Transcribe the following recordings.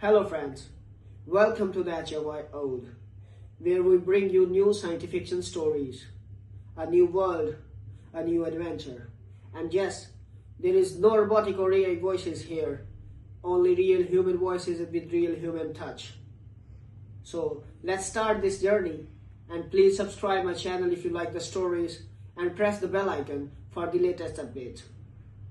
Hello friends, welcome to the HFY Ode, where we bring you new science fiction stories, a new world, a new adventure. And yes, there is no robotic or AI voices here, only real human voices with real human touch. So let's start this journey, and please subscribe my channel if you like the stories and press the bell icon for the latest updates.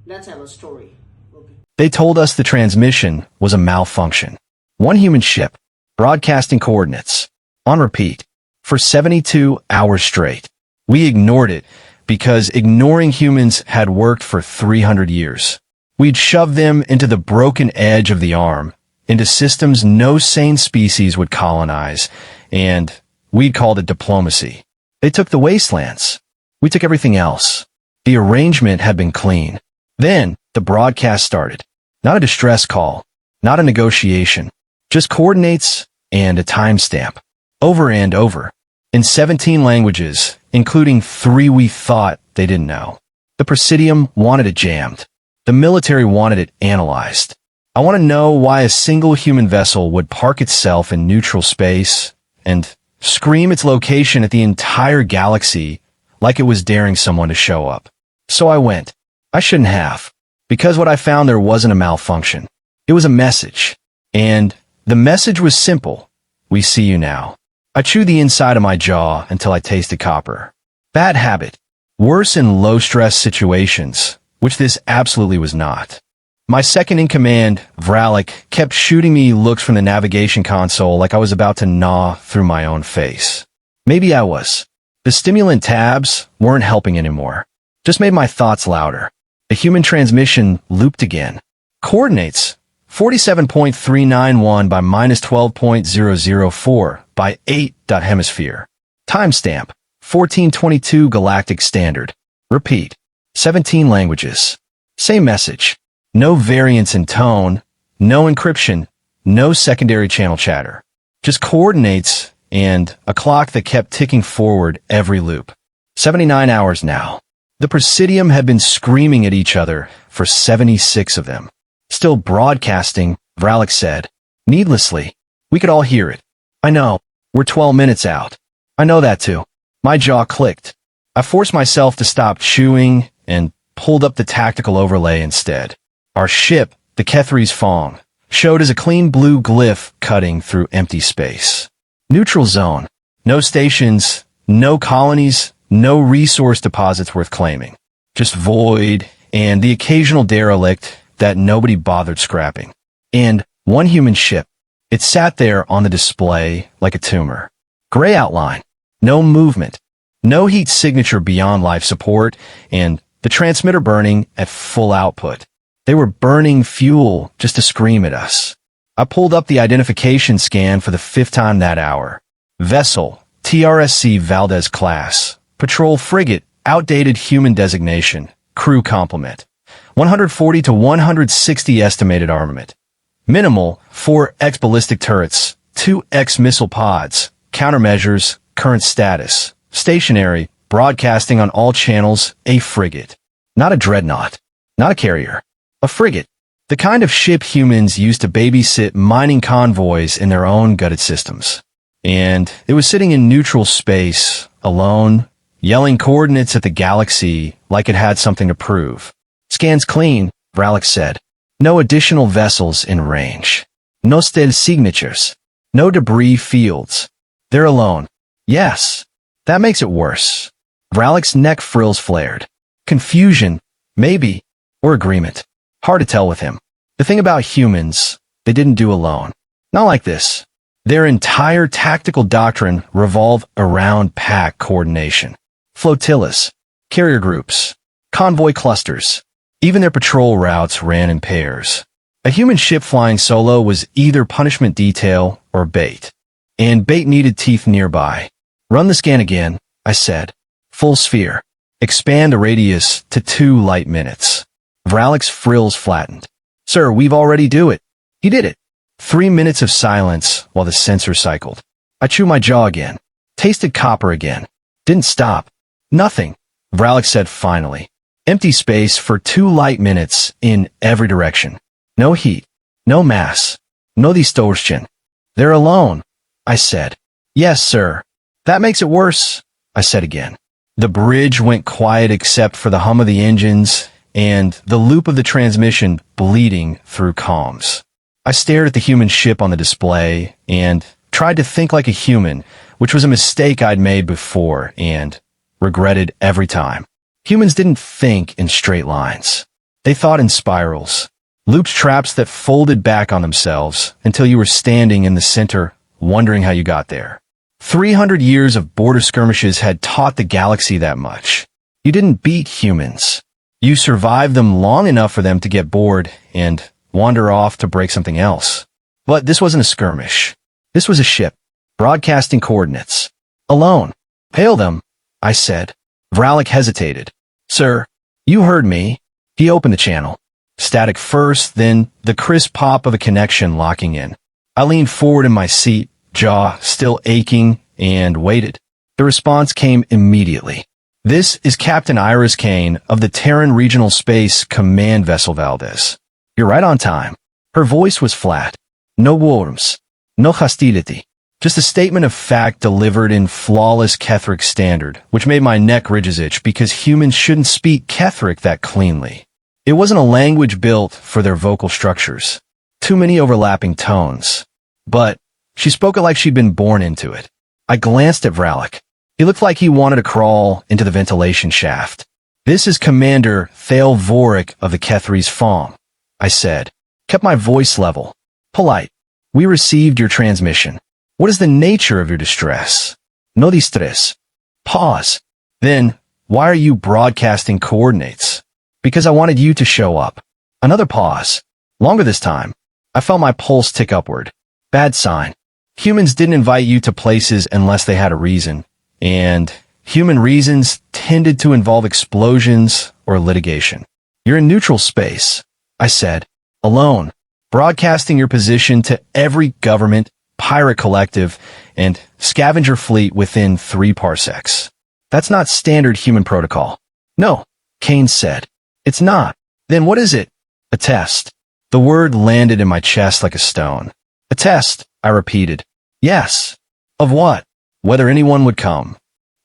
Let's have a story. Okay. They told us the transmission was a malfunction. One human ship, broadcasting coordinates, on repeat, for 72 hours straight. We ignored it because ignoring humans had worked for 300 years. We'd shoved them into the broken edge of the arm, into systems no sane species would colonize, and we'd called it diplomacy. They took the wastelands. We took everything else. The arrangement had been clean. Then the broadcast started. Not a distress call, not a negotiation, just coordinates and a timestamp. Over and over. In 17 languages, including 3 we thought they didn't know. The Presidium wanted it jammed. The military wanted it analyzed. I want to know why a single human vessel would park itself in neutral space and scream its location at the entire galaxy like it was daring someone to show up. So I went. I shouldn't have. Because what I found there wasn't a malfunction. It was a message. And the message was simple. We see you now. I chewed the inside of my jaw until I tasted copper. Bad habit. Worse in low-stress situations, which this absolutely was not. My second-in-command, Vralik, kept shooting me looks from the navigation console like I was about to gnaw through my own face. Maybe I was. The stimulant tabs weren't helping anymore. Just made my thoughts louder. The human transmission looped again. Coordinates, 47.391 by minus 12.004 by 8. Hemisphere. Timestamp, 1422 Galactic Standard. Repeat, 17 languages. Same message. No variance in tone, no encryption, no secondary channel chatter. Just coordinates and a clock that kept ticking forward every loop. 79 hours now. The Presidium had been screaming at each other for 76 of them. Still broadcasting, Vralik said. Needlessly. We could all hear it. I know. We're 12 minutes out. I know that too. My jaw clicked. I forced myself to stop chewing and pulled up the tactical overlay instead. Our ship, the Kethries Fong, showed as a clean blue glyph cutting through empty space. Neutral zone. No stations, no colonies, no resource deposits worth claiming. Just void and the occasional derelict that nobody bothered scrapping. And one human ship. It sat there on the display like a tumor. Gray outline. No movement. No heat signature beyond life support, and the transmitter burning at full output. They were burning fuel just to scream at us. I pulled up the identification scan for the 5th time that hour. Vessel, TRSC Valdez class. Patrol frigate, outdated human designation, crew complement. 140 to 160 estimated armament. Minimal, 4x ballistic turrets, 2x missile pods, countermeasures, current status. Stationary, broadcasting on all channels, a frigate. Not a dreadnought. Not a carrier. A frigate. The kind of ship humans used to babysit mining convoys in their own gutted systems. And it was sitting in neutral space, alone, yelling coordinates at the galaxy like it had something to prove. Scans clean, Vralik said. No additional vessels in range. No stealth signatures. No debris fields. They're alone. Yes. That makes it worse. Vralik's neck frills flared. Confusion, maybe, or agreement. Hard to tell with him. The thing about humans, they didn't do alone. Not like this. Their entire tactical doctrine revolved around pack coordination. Flotillas, carrier groups, convoy clusters. Even their patrol routes ran in pairs. A human ship flying solo was either punishment detail or bait. And bait needed teeth nearby. Run the scan again, I said. Full sphere. Expand the radius to 2 light minutes. Vralik's frills flattened. Sir, we've already do it. He did it. 3 minutes of silence while the sensor cycled. I chewed my jaw again. Tasted copper again. Didn't stop. Nothing, Vralik said finally. Empty space for 2 light minutes in every direction. No heat. No mass. No distortion. They're alone, I said. Yes, sir. That makes it worse, I said again. The bridge went quiet except for the hum of the engines and the loop of the transmission bleeding through comms. I stared at the human ship on the display and tried to think like a human, which was a mistake I'd made before and regretted every time. Humans didn't think in straight lines. They thought in spirals, looped traps that folded back on themselves until you were standing in the center, wondering how you got there. 300 years of border skirmishes had taught the galaxy that much. You didn't beat humans. You survived them long enough for them to get bored and wander off to break something else. But this wasn't a skirmish. This was a ship, broadcasting coordinates. Alone. Hail them, I said. Vralik hesitated. Sir, you heard me. He opened the channel. Static first, then the crisp pop of a connection locking in. I leaned forward in my seat, jaw still aching, and waited. The response came immediately. This is Captain Iris Kane of the Terran Regional Space Command Vessel Valdez. You're right on time. Her voice was flat. No worms. No hostility. Just a statement of fact delivered in flawless Ketheric standard, which made my neck ridges itch because humans shouldn't speak Ketheric that cleanly. It wasn't a language built for their vocal structures. Too many overlapping tones. But she spoke it like she'd been born into it. I glanced at Vralik. He looked like he wanted to crawl into the ventilation shaft. This is Commander Thale Vorik of the Kethries FOM, I said. Kept my voice level. Polite. We received your transmission. What is the nature of your distress? No distress. Pause. Then, why are you broadcasting coordinates? Because I wanted you to show up. Another pause. Longer this time. I felt my pulse tick upward. Bad sign. Humans didn't invite you to places unless they had a reason. And human reasons tended to involve explosions or litigation. You're in neutral space, I said. Alone. Broadcasting your position to every government, pirate collective, and scavenger fleet within 3 parsecs. That's not standard human protocol. No, Kane said. It's not. Then what is it? A test. The word landed in my chest like a stone. A test, I repeated. Yes. Of what? Whether anyone would come.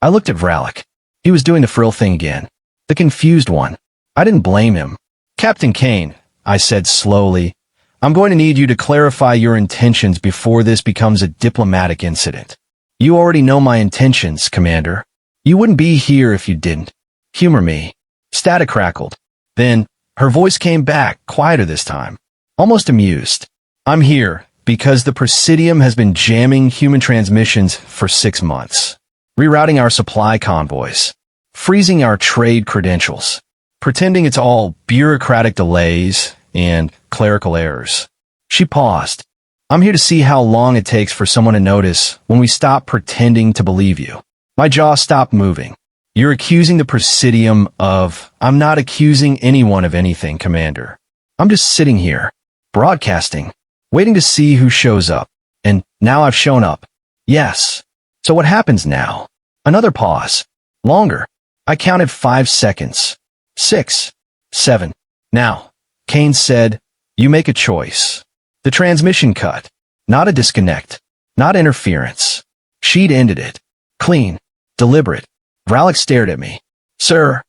I looked at Vralik. He was doing the frill thing again. The confused one. I didn't blame him. Captain Kane, I said slowly, I'm going to need you to clarify your intentions before this becomes a diplomatic incident. You already know my intentions, Commander. You wouldn't be here if you didn't. Humor me. Static crackled. Then, her voice came back, quieter this time. Almost amused. I'm here because the Presidium has been jamming human transmissions for 6 months. Rerouting our supply convoys. Freezing our trade credentials. Pretending it's all bureaucratic delays and clerical errors. She paused. I'm here to see how long it takes for someone to notice when we stop pretending to believe you. My jaw stopped moving. You're accusing the Presidium of... I'm not accusing anyone of anything, Commander. I'm just sitting here, broadcasting, waiting to see who shows up. And now I've shown up. Yes. So what happens now? Another pause. Longer. I counted 5 seconds. 6. 7. Now, Kane said, you make a choice. The transmission cut. Not a disconnect. Not interference. She'd ended it. Clean. Deliberate. Vralik stared at me. Sir.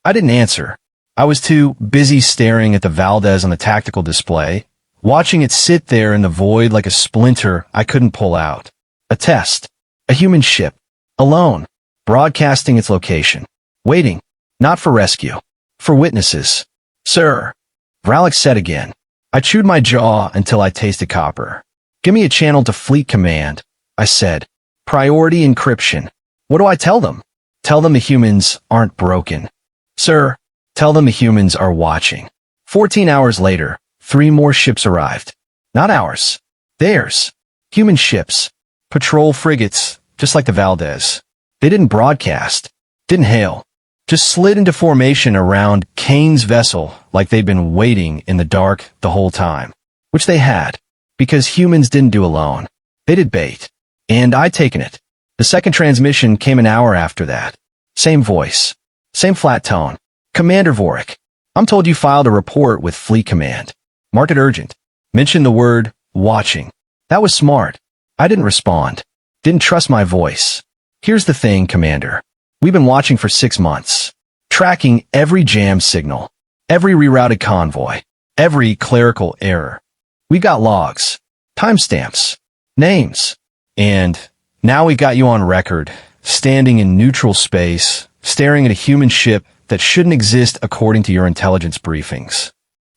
I didn't answer. I was too busy staring at the Valdez on the tactical display, watching it sit there in the void like a splinter I couldn't pull out. A test. A human ship. Alone. Broadcasting its location. Waiting. Not for rescue. For witnesses. Sir. Vralik said again. I chewed my jaw until I tasted copper. Give me a channel to Fleet Command, I said. Priority encryption. What do I tell them? Tell them the humans aren't broken. Sir, tell them the humans are watching. 14 hours later, 3 more ships arrived. Not ours. Theirs. Human ships. Patrol frigates, just like the Valdez. They didn't broadcast. Didn't hail. Just slid into formation around Kane's vessel like they'd been waiting in the dark the whole time. Which they had. Because humans didn't do alone. They did bait. And I'd taken it. The second transmission came an hour after that. Same voice. Same flat tone. Commander Vorik, I'm told you filed a report with Fleet Command. Mark it urgent. Mention the word watching. That was smart. I didn't respond. Didn't trust my voice. Here's the thing, Commander. We've been watching for 6 months. Tracking every jam signal. Every rerouted convoy. Every clerical error. We got logs. Timestamps. Names. And now we got you on record, standing in neutral space, staring at a human ship that shouldn't exist according to your intelligence briefings.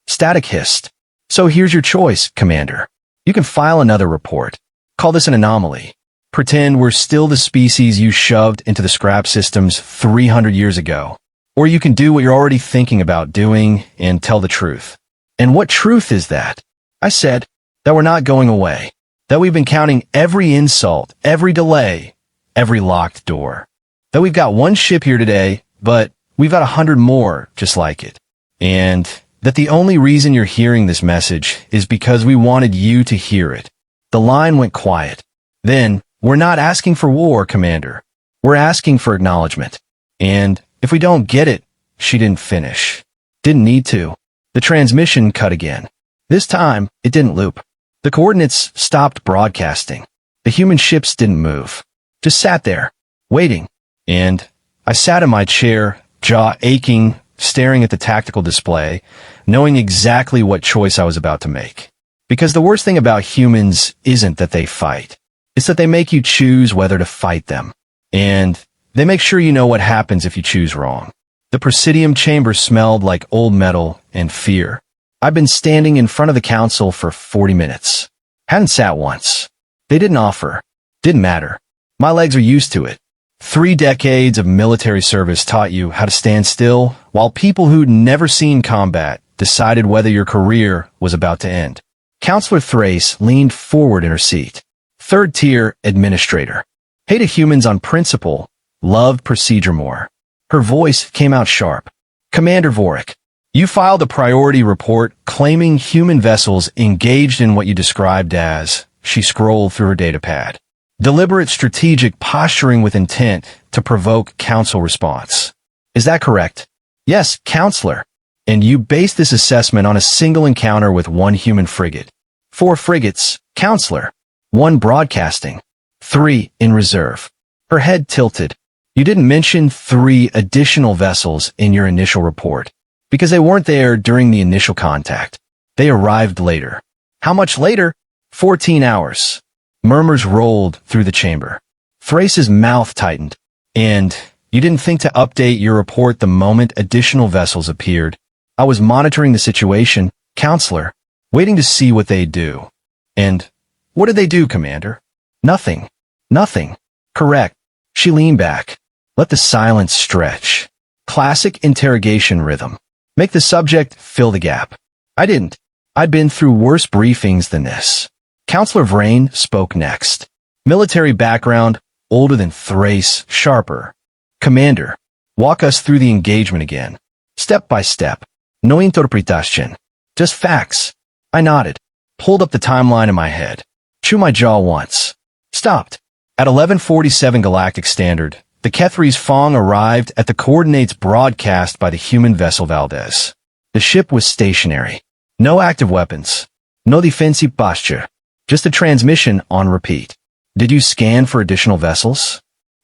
Static hist. So here's your choice, Commander. You can file another report. Call this an anomaly. Pretend we're still the species you shoved into the scrap systems 300 years ago. Or you can do what you're already thinking about doing and tell the truth. And what truth is that? I said that we're not going away. That we've been counting every insult, every delay, every locked door. That we've got one ship here today, but we've got 100 more just like it. And that the only reason you're hearing this message is because we wanted you to hear it. The line went quiet. Then, we're not asking for war, Commander. We're asking for acknowledgement. And if we don't get it, she didn't finish. Didn't need to. The transmission cut again. This time, it didn't loop. The coordinates stopped broadcasting. The human ships didn't move. Just sat there, waiting. And I sat in my chair, jaw aching, staring at the tactical display, knowing exactly what choice I was about to make. Because the worst thing about humans isn't that they fight. It's that they make you choose whether to fight them. And they make sure you know what happens if you choose wrong. The Presidium chamber smelled like old metal and fear. I've been standing in front of the council for 40 minutes. Hadn't sat once. They didn't offer. Didn't matter. My legs are used to it. 3 decades of military service taught you how to stand still, while people who'd never seen combat decided whether your career was about to end. Counselor Thrace leaned forward in her seat. 3rd tier administrator. Hated humans on principle, loved procedure more. Her voice came out sharp. Commander Vorik, you filed a priority report claiming human vessels engaged in what you described as, she scrolled through her datapad, deliberate strategic posturing with intent to provoke council response. Is that correct? Yes, Counselor. And you based this assessment on a single encounter with 1 human frigate. 4 frigates, Counselor. 1 broadcasting. 3 in reserve. Her head tilted. You didn't mention 3 additional vessels in your initial report, because they weren't there during the initial contact. They arrived later. How much later? 14 hours. Murmurs rolled through the chamber. Thrace's mouth tightened. And you didn't think to update your report the moment additional vessels appeared. I was monitoring the situation, Counselor, waiting to see what they'd do. And what did they do, Commander? Nothing. Nothing. Correct. She leaned back. Let the silence stretch. Classic interrogation rhythm. Make the subject fill the gap. I didn't. I'd been through worse briefings than this. Counselor Vrain spoke next. Military background, older than Thrace, sharper. Commander, walk us through the engagement again. Step by step. No interpretación. Just facts. I nodded. Pulled up the timeline in my head. Chewed my jaw once. Stopped. At 11:47 Galactic Standard, the Kethries Fong arrived at the coordinates broadcast by the human vessel Valdez. The ship was stationary. No active weapons. No defensive posture. Just a transmission on repeat. Did you scan for additional vessels?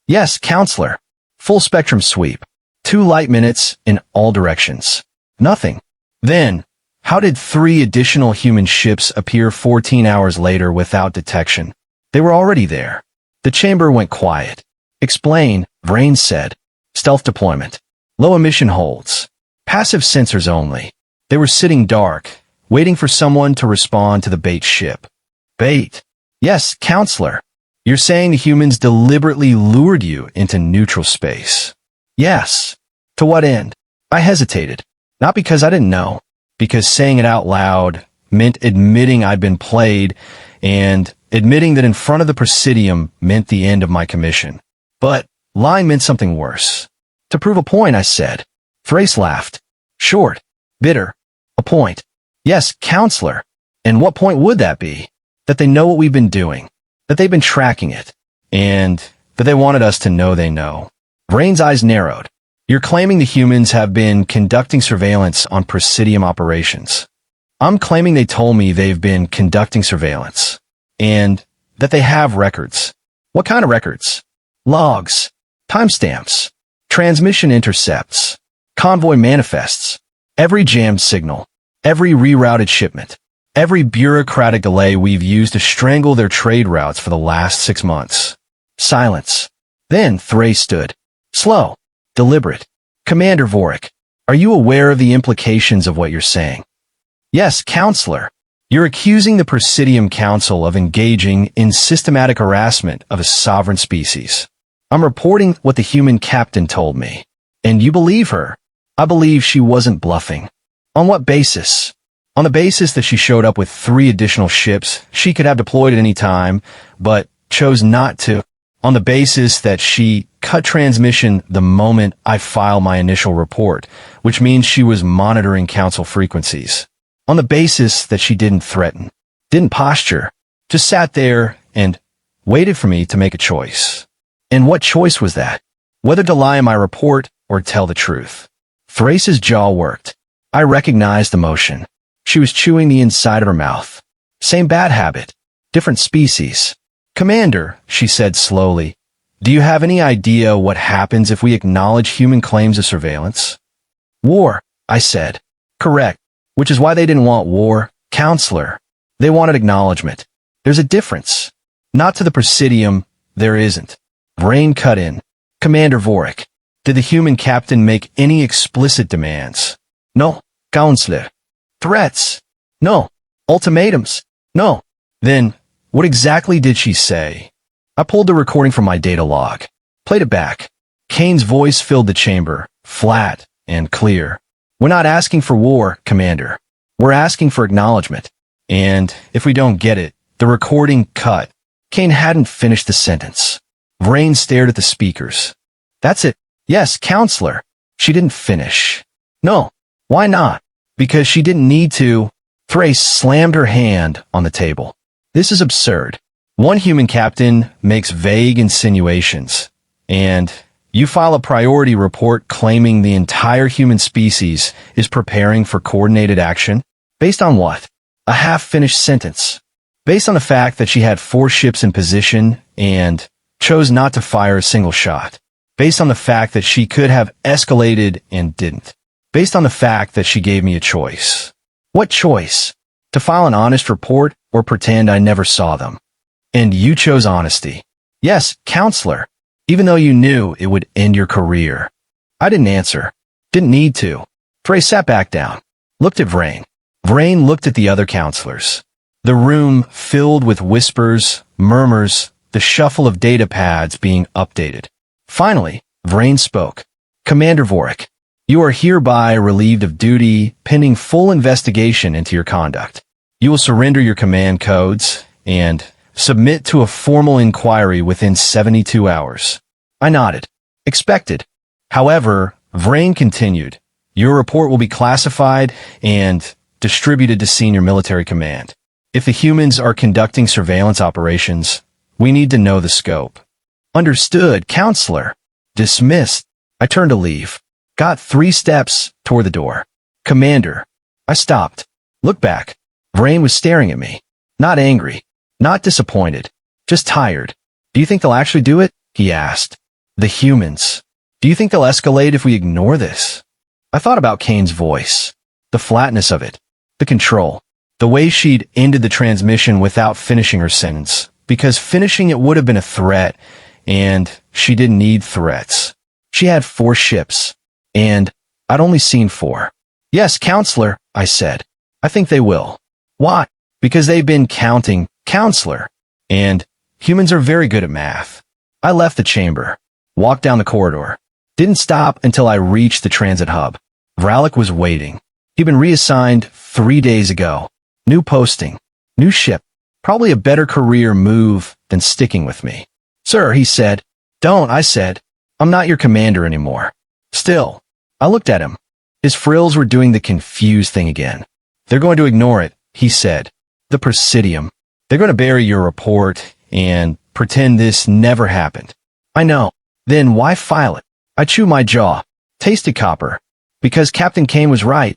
Yes, Counselor. Full spectrum sweep. 2 light minutes in all directions. Nothing. Then, how did 3 additional human ships appear 14 hours later without detection? They were already there. The chamber went quiet. Explain, Vrain said. Stealth deployment. Low emission holds. Passive sensors only. They were sitting dark, waiting for someone to respond to the bait ship. Bait? Yes, Counselor. You're saying the humans deliberately lured you into neutral space. Yes. To what end? I hesitated. Not because I didn't know. Because saying it out loud meant admitting I'd been played, and admitting that in front of the Presidium meant the end of my commission. But lying meant something worse. To prove a point, I said. Thrace laughed. Short. Bitter. A point. Yes, Counselor. And what point would that be? That they know what we've been doing. That they've been tracking it. And that they wanted us to know they know. Vrain's eyes narrowed. You're claiming the humans have been conducting surveillance on Presidium operations. I'm claiming they told me they've been conducting surveillance and that they have records. What kind of records? Logs, timestamps, transmission intercepts, convoy manifests, every jammed signal, every rerouted shipment, every bureaucratic delay we've used to strangle their trade routes for the last 6 months. Silence. Then Thrace stood. Slow. Deliberate. Commander Vorik, are you aware of the implications of what you're saying? Yes, Counselor. You're accusing the Presidium Council of engaging in systematic harassment of a sovereign species. I'm reporting what the human captain told me. And you believe her. I believe she wasn't bluffing. On what basis? On the basis that she showed up with 3 additional ships she could have deployed at any time, but chose not to. On the basis that she cut transmission the moment I file my initial report, which means she was monitoring council frequencies. On the basis that she didn't threaten, didn't posture, just sat there and waited for me to make a choice. And what choice was that? Whether to lie in my report or tell the truth. Thrace's jaw worked. I recognized emotion. She was chewing the inside of her mouth. Same bad habit. Different species. Commander, she said slowly, do you have any idea what happens if we acknowledge human claims of surveillance? War, I said. Correct. Which is why they didn't want war, Counselor. They wanted acknowledgement. There's a difference. Not to the Presidium, there isn't. Vrain cut in. Commander Vorik, did the human captain make any explicit demands? No, Counselor. Threats? No. Ultimatums? No. Then, what exactly did she say? I pulled the recording from my data log. Played it back. Kane's voice filled the chamber, flat and clear. We're not asking for war, Commander. We're asking for acknowledgement. And if we don't get it, the recording cut. Kane hadn't finished the sentence. Vrain stared at the speakers. That's it. Yes, Counselor. She didn't finish. No. Why not? Because she didn't need to. Thrace slammed her hand on the table. This is absurd. One human captain makes vague insinuations, and you file a priority report claiming the entire human species is preparing for coordinated action? Based on what? A half-finished sentence. Based on the fact that she had 4 ships in position and chose not to fire a single shot. Based on the fact that she could have escalated and didn't. Based on the fact that she gave me a choice. What choice? To file an honest report or pretend I never saw them? And you chose honesty. Yes, Counselor. Even though you knew it would end your career. I didn't answer. Didn't need to. Thrace sat back down. Looked at Vrain. Vrain looked at the other counselors. The room filled with whispers, murmurs, the shuffle of data pads being updated. Finally, Vrain spoke. Commander Vorik, you are hereby relieved of duty pending full investigation into your conduct. You will surrender your command codes and submit to a formal inquiry within 72 hours. I nodded. Expected. However, Vrain continued. Your report will be classified and distributed to senior military command. If the humans are conducting surveillance operations, we need to know the scope. Understood, Counselor. Dismissed. I turned to leave. Got 3 steps toward the door. Commander. I stopped. Looked back. Vrain was staring at me. Not angry. Not disappointed. Just tired. Do you think they'll actually do it? He asked. The humans. Do you think they'll escalate if we ignore this? I thought about Kane's voice. The flatness of it. The control. The way she'd ended the transmission without finishing her sentence. Because finishing it would have been a threat, and she didn't need threats. She had 4 ships, and I'd only seen 4. Yes, Counselor, I said. I think they will. Why? Because they've been counting, Counselor. And humans are very good at math. I left the chamber. Walked down the corridor. Didn't stop until I reached the transit hub. Vralik was waiting. He'd been reassigned 3 days ago. New posting. New ship. Probably a better career move than sticking with me. Sir, he said. Don't, I said. I'm not your commander anymore. Still. I looked at him. His frills were doing the confused thing again. They're going to ignore it, he said. The Presidium. They're going to bury your report and pretend this never happened. I know. Then why file it? I chewed my jaw. Tasted copper. Because Captain Kane was right,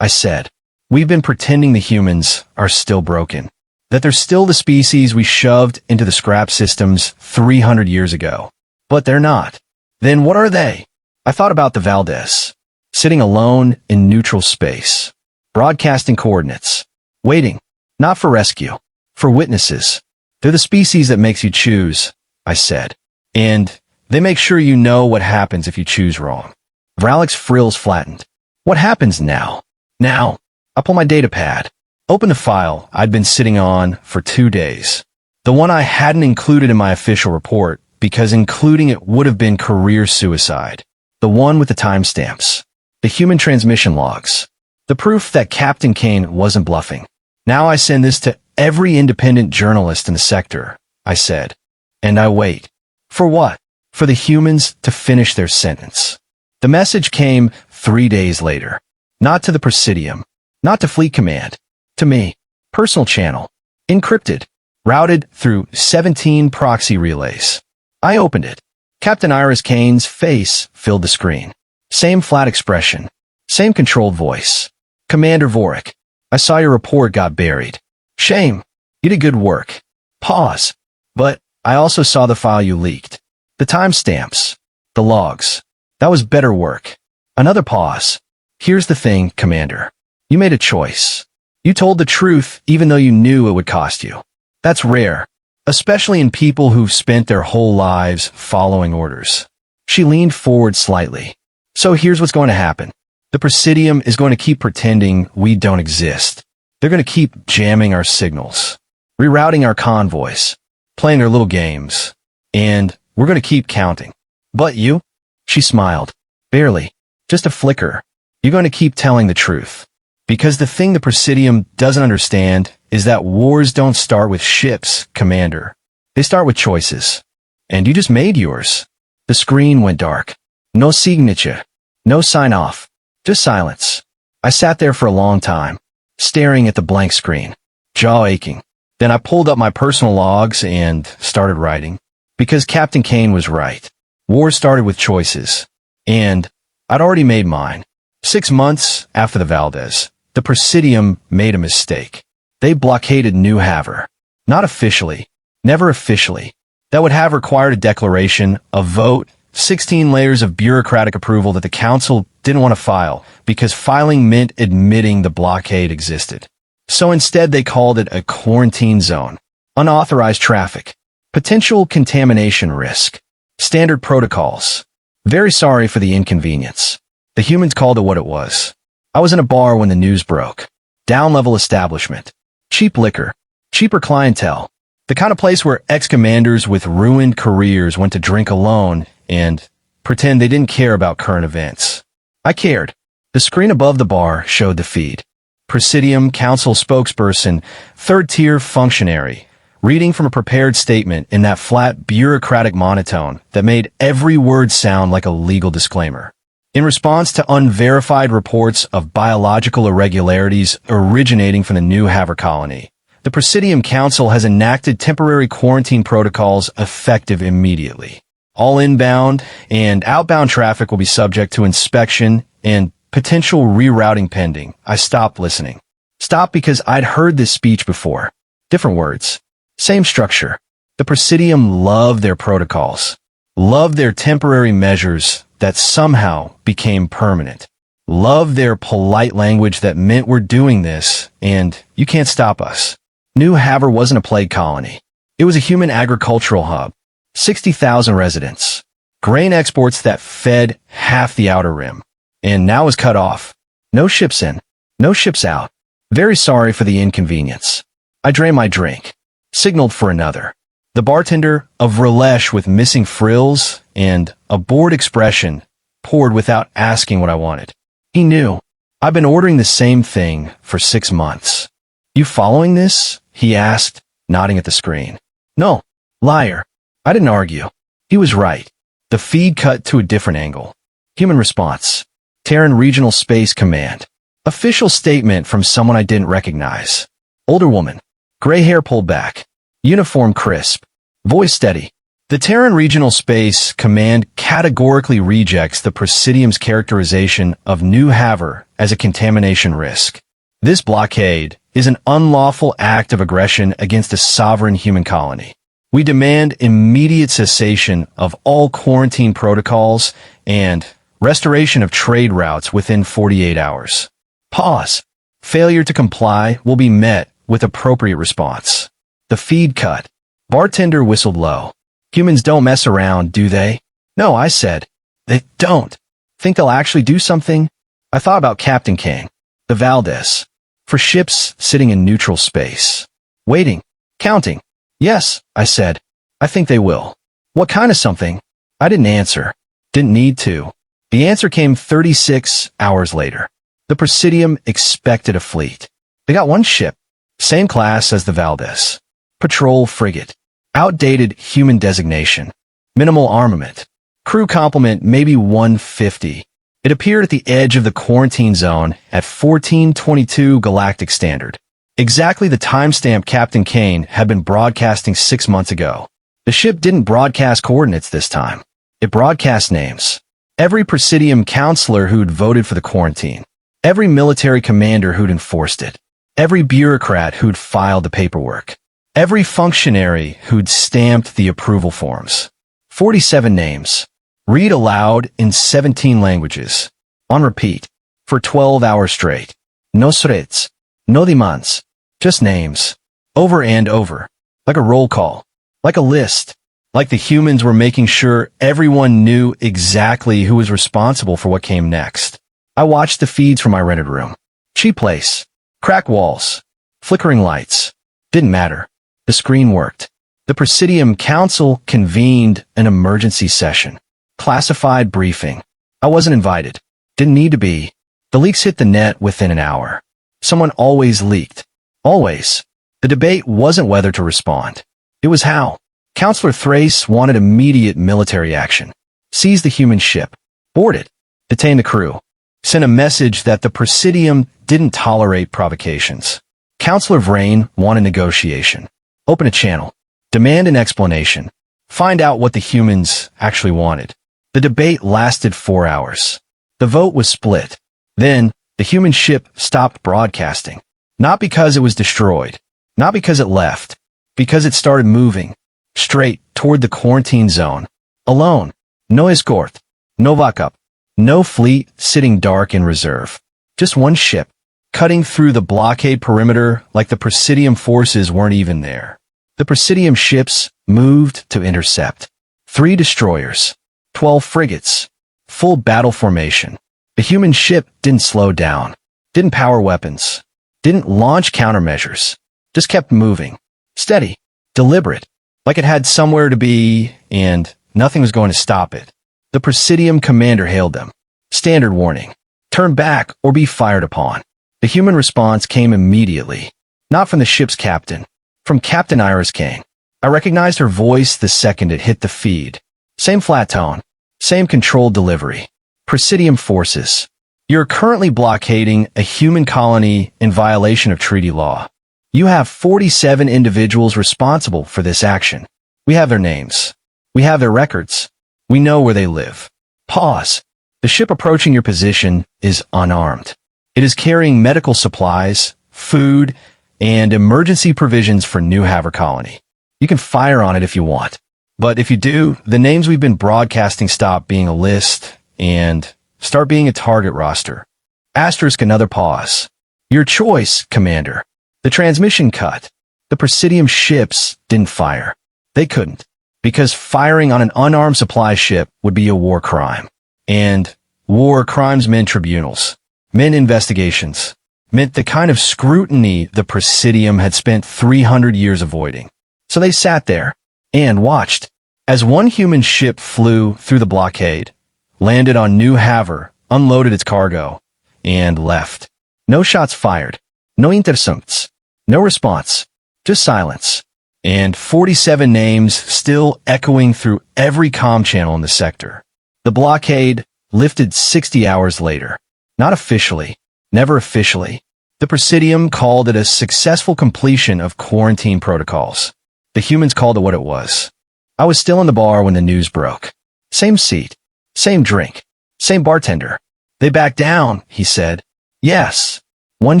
I said. We've been pretending the humans are still broken, that they're still the species we shoved into the scrap systems 300 years ago. But they're not. Then what are they? I thought about the Valdez, sitting alone in neutral space, broadcasting coordinates, waiting, not for rescue, for witnesses. They're the species that makes you choose, I said. And they make sure you know what happens if you choose wrong. Vralik's frills flattened. What happens now? Now. I pull my data pad, open the file I'd been sitting on for 2 days. The one I hadn't included in my official report because including it would have been career suicide. The one with the timestamps. The human transmission logs. The proof that Captain Kane wasn't bluffing. Now I send this to every independent journalist in the sector, I said. And I wait. For what? For the humans to finish their sentence. The message came 3 days later. Not to the Presidium. Not to Fleet Command. To me. Personal channel. Encrypted. Routed through 17 proxy relays. I opened it. Captain Iris Kane's face filled the screen. Same flat expression. Same controlled voice. Commander Vorik, I saw your report got buried. Shame. You did good work. Pause. But I also saw the file you leaked. The timestamps. The logs. That was better work. Another pause. Here's the thing, Commander. You made a choice. You told the truth even though you knew it would cost you. That's rare, especially in people who've spent their whole lives following orders. She leaned forward slightly. So here's what's going to happen. The Presidium is going to keep pretending we don't exist. They're going to keep jamming our signals, rerouting our convoys, playing their little games, and we're going to keep counting. But you? She smiled. Barely. Just a flicker. You're going to keep telling the truth. Because the thing the Presidium doesn't understand is that wars don't start with ships, Commander. They start with choices. And you just made yours. The screen went dark. No signature. No sign-off. Just silence. I sat there for a long time, staring at the blank screen, jaw aching. Then I pulled up my personal logs and started writing. Because Captain Kane was right. War started with choices. And I'd already made mine. 6 months after the Valdez, the Presidium made a mistake. They blockaded New Haver. Not officially. Never officially. That would have required a declaration, a vote, 16 layers of bureaucratic approval that the Council didn't want to file, because filing meant admitting the blockade existed. So instead they called it a quarantine zone. Unauthorized traffic. Potential contamination risk. Standard protocols. Very sorry for the inconvenience. The humans called it what it was. I was in a bar when the news broke. Down-level establishment. Cheap liquor. Cheaper clientele. The kind of place where ex-commanders with ruined careers went to drink alone and pretend they didn't care about current events. I cared. The screen above the bar showed the feed. Presidium Council spokesperson, third-tier functionary, reading from a prepared statement in that flat bureaucratic monotone that made every word sound like a legal disclaimer. In response to unverified reports of biological irregularities originating from the New Haver colony, the Presidium Council has enacted temporary quarantine protocols effective immediately. All inbound and outbound traffic will be subject to inspection and potential rerouting pending. I stopped listening. Stopped because I'd heard this speech before. Different words. Same structure. The Presidium loved their protocols. Loved their temporary measures that somehow became permanent. Loved their polite language that meant we're doing this, and you can't stop us. New Haver wasn't a plague colony. It was a human agricultural hub. 60,000 residents. Grain exports that fed half the outer rim. And now is cut off. No ships in. No ships out. Very sorry for the inconvenience. I drained my drink. Signaled for another. The bartender, a Vrelesh with missing frills and a bored expression, poured without asking what I wanted. He knew. I've been ordering the same thing for 6 months. You following this? He asked, nodding at the screen. No. Liar. I didn't argue. He was right. The feed cut to a different angle. Human response. Terran Regional Space Command. Official statement from someone I didn't recognize. Older woman. Gray hair pulled back. Uniform crisp. Voice steady. The Terran Regional Space Command categorically rejects the Presidium's characterization of New Haver as a contamination risk. This blockade is an unlawful act of aggression against a sovereign human colony. We demand immediate cessation of all quarantine protocols and restoration of trade routes within 48 hours. Pause. Failure to comply will be met with appropriate response. The feed cut. Bartender whistled low. Humans don't mess around, do they? No, I said. They don't. Think they'll actually do something? I thought about Captain Kane, the Valdez, for ships sitting in neutral space. Waiting. Counting. Yes, I said. I think they will. What kind of something? I didn't answer. Didn't need to. The answer came 36 hours later. The Presidium expected a fleet. They got one ship, same class as the Valdez. Patrol frigate. Outdated human designation. Minimal armament. Crew complement maybe 150. It appeared at the edge of the quarantine zone at 1422 Galactic Standard. Exactly the timestamp Captain Kane had been broadcasting 6 months ago. The ship didn't broadcast coordinates this time. It broadcast names. Every Presidium counselor who'd voted for the quarantine. Every military commander who'd enforced it. Every bureaucrat who'd filed the paperwork. Every functionary who'd stamped the approval forms. 47 names. Read aloud in 17 languages. On repeat. For 12 hours straight. No srets. No demands. Just names. Over and over. Like a roll call. Like a list. Like the humans were making sure everyone knew exactly who was responsible for what came next. I watched the feeds from my rented room. Cheap place. Cracked walls. Flickering lights. Didn't matter. The screen worked. The Presidium Council convened an emergency session. Classified briefing. I wasn't invited. Didn't need to be. The leaks hit the net within an hour. Someone always leaked. Always. The debate wasn't whether to respond. It was how. Counselor Thrace wanted immediate military action. Seize the human ship. Board it. Detain the crew. Send a message that the Presidium didn't tolerate provocations. Counselor Vrain wanted negotiation. Open a channel. Demand an explanation. Find out what the humans actually wanted. The debate lasted 4 hours. The vote was split. Then, the human ship stopped broadcasting. Not because it was destroyed. Not because it left. Because it started moving. Straight toward the quarantine zone. Alone. No escort. No backup. No fleet sitting dark in reserve. Just one ship. Cutting through the blockade perimeter like the Presidium forces weren't even there. The Presidium ships moved to intercept. 3 destroyers. 12 frigates. Full battle formation. The human ship didn't slow down. Didn't power weapons. Didn't launch countermeasures. Just kept moving. Steady. Deliberate. Like it had somewhere to be, and nothing was going to stop it. The Presidium commander hailed them. Standard warning. Turn back or be fired upon. The human response came immediately. Not from the ship's captain. From Captain Iris Kane. I recognized her voice the second it hit the feed. Same flat tone. Same controlled delivery. Presidium forces. You're currently blockading a human colony in violation of treaty law. You have 47 individuals responsible for this action. We have their names. We have their records. We know where they live. Pause. The ship approaching your position is unarmed. It is carrying medical supplies, food, and emergency provisions for New Haver Colony. You can fire on it if you want. But if you do, the names we've been broadcasting stop being a list and start being a target roster. Asterisk another pause. Your choice, Commander. The transmission cut. The Presidium ships didn't fire. They couldn't. Because firing on an unarmed supply ship would be a war crime. And war crimes meant tribunals. Meant investigations. Meant the kind of scrutiny the Presidium had spent 300 years avoiding. So they sat there and watched as one human ship flew through the blockade, landed on New Haver, unloaded its cargo, and left. No shots fired. No intercepts. No response. Just silence. And 47 names still echoing through every comm channel in the sector. The blockade lifted 60 hours later. Not officially. Never officially. The Presidium called it a successful completion of quarantine protocols. The humans called it what it was. I was still in the bar when the news broke. Same seat. Same drink. Same bartender. They backed down, he said. Yes. One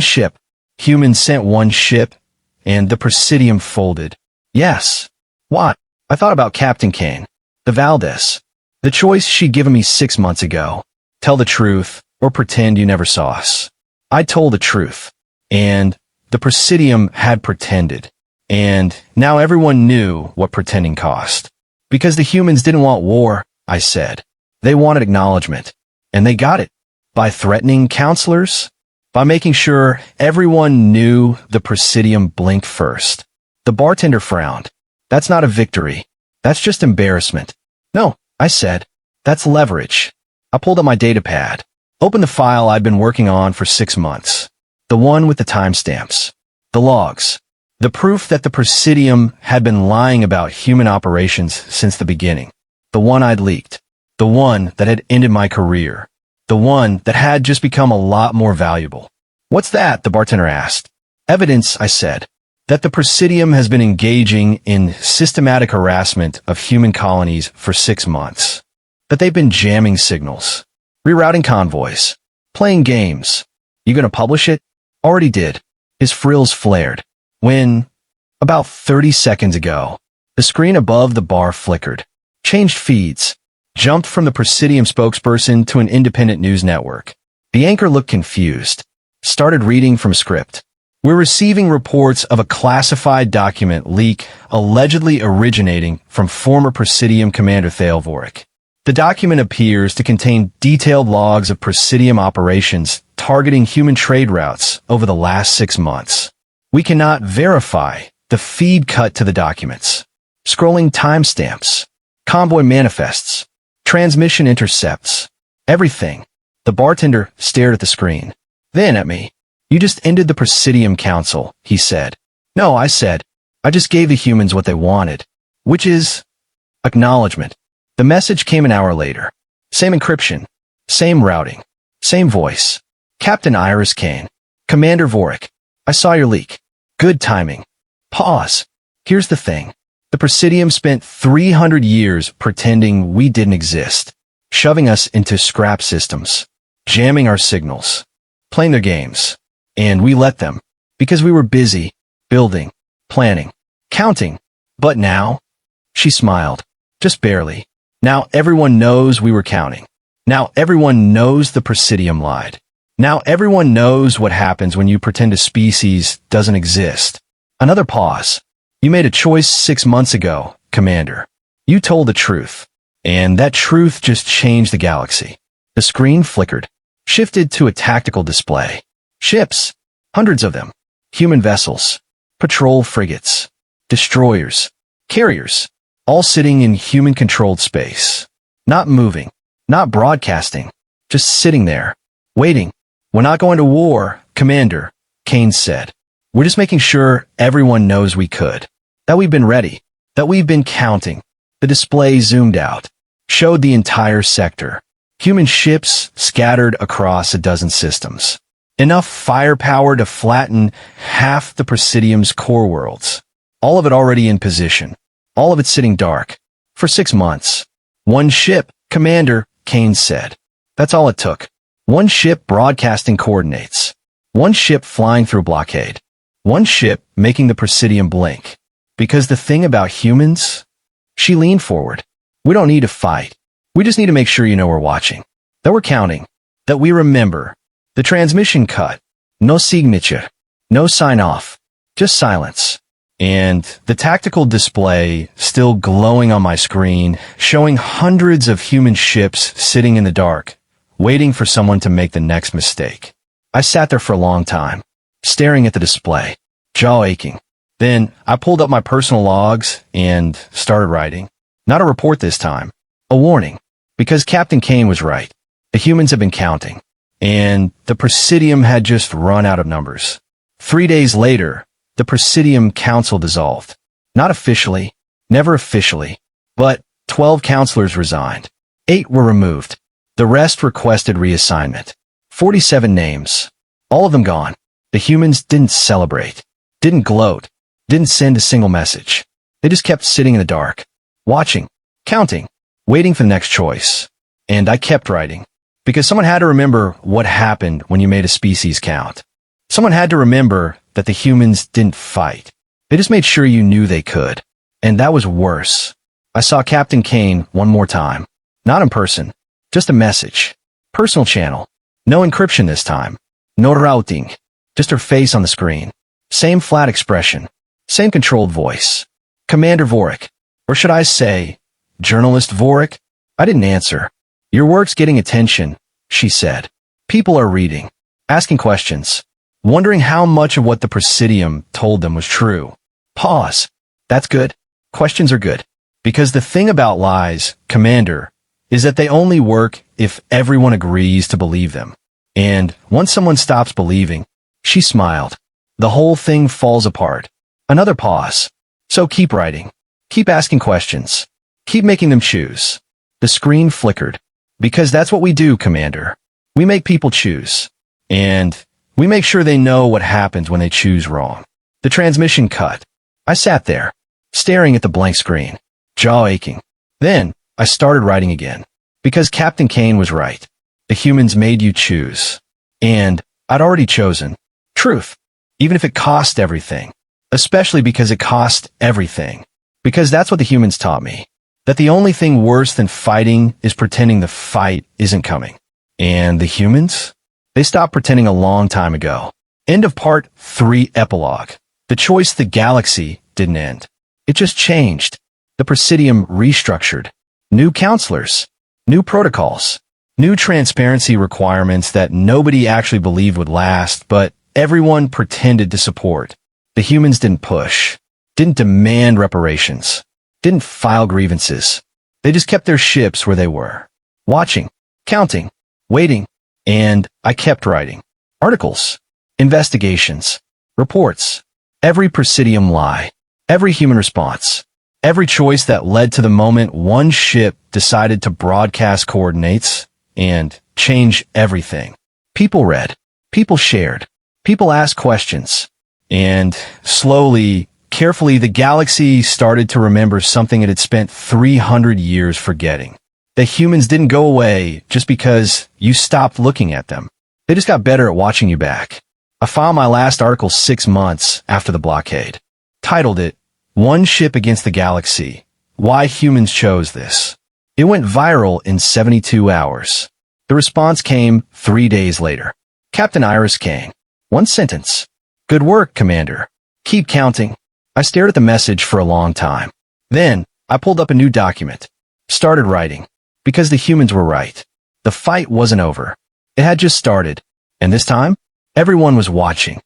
ship. Humans sent one ship, and the Presidium folded. Yes. What? I thought about Captain Kane, the Valdez. The choice she'd given me 6 months ago. Tell the truth, or pretend you never saw us. I told the truth. And the Presidium had pretended. And now everyone knew what pretending cost. Because the humans didn't want war, I said. They wanted acknowledgement. And they got it. By threatening counselors? By making sure everyone knew the Presidium blinked first. The bartender frowned. That's not a victory. That's just embarrassment. No, I said. That's leverage. I pulled up my datapad. Opened the file I'd been working on for 6 months. The one with the timestamps. The logs. The proof that the Presidium had been lying about human operations since the beginning. The one I'd leaked. The one that had ended my career. The one that had just become a lot more valuable. What's that? The bartender asked. Evidence, I said, that the Presidium has been engaging in systematic harassment of human colonies for 6 months. That they've been jamming signals, rerouting convoys, playing games. You gonna publish it? Already did. His frills flared. When, about 30 seconds ago, the screen above the bar flickered, changed feeds, jumped from the Presidium spokesperson to an independent news network. The anchor looked confused, started reading from a script. We're receiving reports of a classified document leak allegedly originating from former Presidium Commander Thalvoric. The document appears to contain detailed logs of Presidium operations targeting human trade routes over the last 6 months. We cannot verify the feed cut to the documents. Scrolling timestamps, convoy manifests, transmission intercepts, everything. The bartender stared at the screen, then at me. You just ended the Presidium Council, he said. No, I said. I just gave the humans what they wanted, which is acknowledgement. The message came an hour later. Same encryption, same routing, same voice. Captain Iris Kane. Commander Vorik. I saw your leak. Good timing. Pause. Here's the thing. The Presidium spent 300 years pretending we didn't exist, shoving us into scrap systems, jamming our signals, playing their games. And we let them, because we were busy, building, planning, counting. But now, she smiled, just barely. Now everyone knows we were counting. Now everyone knows the Presidium lied. Now everyone knows what happens when you pretend a species doesn't exist. Another pause. You made a choice 6 months ago, Commander. You told the truth. And that truth just changed the galaxy. The screen flickered, shifted to a tactical display. Ships, hundreds of them. Human vessels, patrol frigates, destroyers, carriers, all sitting in human-controlled space. Not moving, not broadcasting, just sitting there, waiting. We're not going to war, Commander, Kane said. We're just making sure everyone knows we could. That we've been ready. That we've been counting. The display zoomed out, showed the entire sector. Human ships scattered across a dozen systems. Enough firepower to flatten half the Presidium's core worlds. All of it already in position. All of it sitting dark. For 6 months. One ship, Commander, Kane said. That's all it took. One ship broadcasting coordinates. One ship flying through blockade. One ship making the Presidium blink. Because the thing about humans? She leaned forward. We don't need to fight. We just need to make sure you know we're watching. That we're counting. That we remember. The transmission cut. No signature. No sign-off. Just silence. And the tactical display still glowing on my screen, showing hundreds of human ships sitting in the dark, waiting for someone to make the next mistake. I sat there for a long time, staring at the display, jaw aching. Then I pulled up my personal logs and started writing. Not a report this time. A warning. Because Captain Kane was right. The humans have been counting. And the Presidium had just run out of numbers. 3 days later, the Presidium Council dissolved. Not officially, never officially, but 12 counselors resigned. 8 were removed. The rest requested reassignment. 47 names. All of them gone. The humans didn't celebrate, didn't gloat, didn't send a single message. They just kept sitting in the dark, watching, counting, waiting for the next choice. And I kept writing. Because someone had to remember what happened when you made a species count. Someone had to remember that the humans didn't fight. They just made sure you knew they could. And that was worse. I saw Captain Kane one more time. Not in person. Just a message. Personal channel. No encryption this time. No routing. Just her face on the screen. Same flat expression. Same controlled voice. Commander Vorik. Or should I say, Journalist Vorik? I didn't answer. Your work's getting attention, she said. People are reading. Asking questions. Wondering how much of what the Presidium told them was true. Pause. That's good. Questions are good. Because the thing about lies, Commander, is that they only work if everyone agrees to believe them. And once someone stops believing, she smiled. The whole thing falls apart. Another pause. So keep writing. Keep asking questions. Keep making them choose. The screen flickered. Because that's what we do, Commander. We make people choose. And we make sure they know what happens when they choose wrong. The transmission cut. I sat there, staring at the blank screen, jaw aching. Then, I started writing again. Because Captain Kane was right. The humans made you choose. And I'd already chosen. Truth. Even if it cost everything. Especially because it cost everything. Because that's what the humans taught me. That the only thing worse than fighting is pretending the fight isn't coming. And the humans? They stopped pretending a long time ago. End of Part 3 Epilogue. The choice the galaxy didn't end. It just changed. The Presidium restructured. New counselors. New protocols. New transparency requirements that nobody actually believed would last, but everyone pretended to support. The humans didn't push. Didn't demand reparations. Didn't file grievances. They just kept their ships where they were. Watching. Counting. Waiting. And I kept writing. Articles. Investigations. Reports. Every Presidium lie. Every human response. Every choice that led to the moment one ship decided to broadcast coordinates and change everything. People read. People shared. People asked questions. And slowly, carefully, the galaxy started to remember something it had spent 300 years forgetting. The humans didn't go away just because you stopped looking at them. They just got better at watching you back. I filed my last article 6 months after the blockade. Titled it, One Ship Against the Galaxy, Why Humans Chose This. It went viral in 72 hours. The response came 3 days later. Captain Iris Kane. One sentence. Good work, Commander. Keep counting. I stared at the message for a long time. Then, I pulled up a new document. Started writing. Because the humans were right. The fight wasn't over. It had just started. And this time, everyone was watching.